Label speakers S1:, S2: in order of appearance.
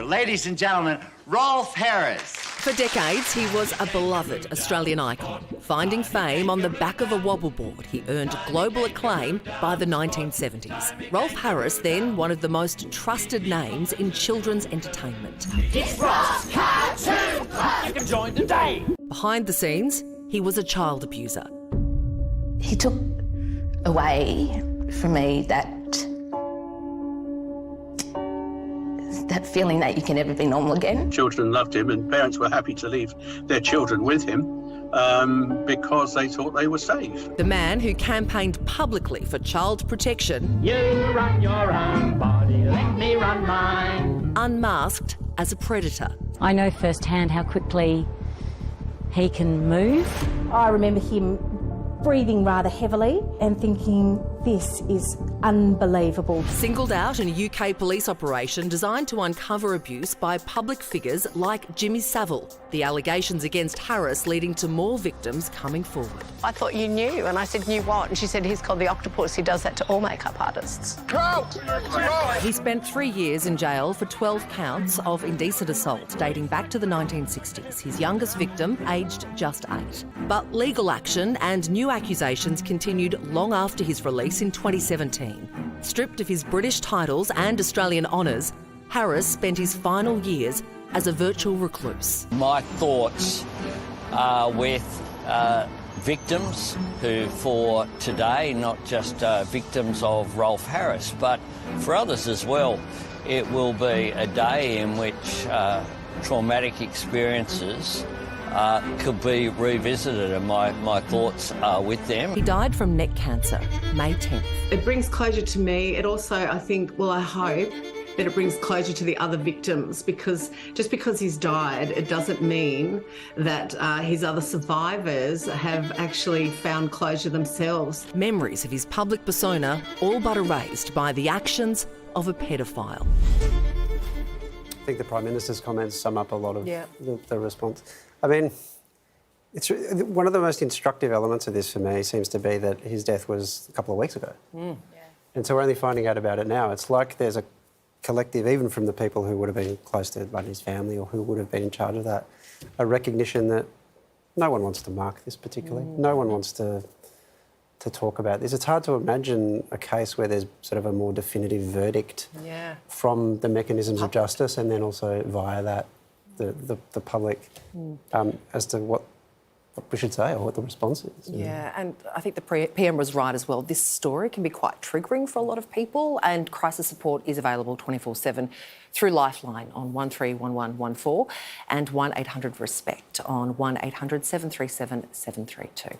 S1: over. Ladies and gentlemen, Rolf Harris.
S2: For decades, he was a beloved Australian icon. Finding fame on the back of a wobbleboard, he earned global acclaim by the 1970s. Rolf Harris, then one of the most trusted names in children's entertainment.
S3: It's Ross Cartoon Club! You can join today!
S2: Behind the scenes, he was a child abuser.
S4: He took away from me that feeling that you can never be normal again.
S5: Children loved him and parents were happy to leave their children with him because they thought they were safe.
S2: The man who campaigned publicly for child protection.
S3: You run your own body, let me run mine.
S2: Unmasked as a predator.
S6: I know firsthand how quickly he can move.
S7: I remember him breathing rather heavily and thinking, this is unbelievable.
S2: Singled out in a UK police operation designed to uncover abuse by public figures like Jimmy Savile. The allegations against Harris leading to more victims coming forward.
S8: I thought you knew, and I said, knew what? And she said, he's called the Octopus. He does that to all makeup artists.
S2: He spent 3 years in jail for 12 counts of indecent assault dating back to the 1960s. His youngest victim aged just 8. But legal action and new accusations continued long after his release in 2017. Stripped of his British titles and Australian honours, Harris spent his final years as a virtual recluse.
S9: My thoughts are with victims who, for today, not just victims of Rolf Harris, but for others as well, it will be a day in which traumatic experiences could be revisited, and my thoughts are with them.
S2: He died from neck cancer, May 10th.
S10: It brings closure to me. It also, I think, well, I hope that it brings closure to the other victims, because just because he's died, it doesn't mean that his other survivors have actually found closure themselves.
S2: Memories of his public persona all but erased by the actions of a paedophile.
S11: I think the Prime Minister's comments sum up a lot of the response. I mean, it's one of the most instructive elements of this for me seems to be that his death was a couple of weeks ago. And so we're only finding out about it now. It's like there's a collective, even from the people who would have been close to Bundy's family or who would have been in charge of that, a recognition that no one wants to mark this particularly. No one wants to talk about this. It's hard to imagine a case where there's sort of a more definitive verdict from the mechanisms of justice and then also via that the public as to what we should say or what the response is.
S12: Yeah, and I think the PM was right as well. This story can be quite triggering for a lot of people, and crisis support is available 24/7 through Lifeline on 131114 and 1800 RESPECT on 1800 737 732.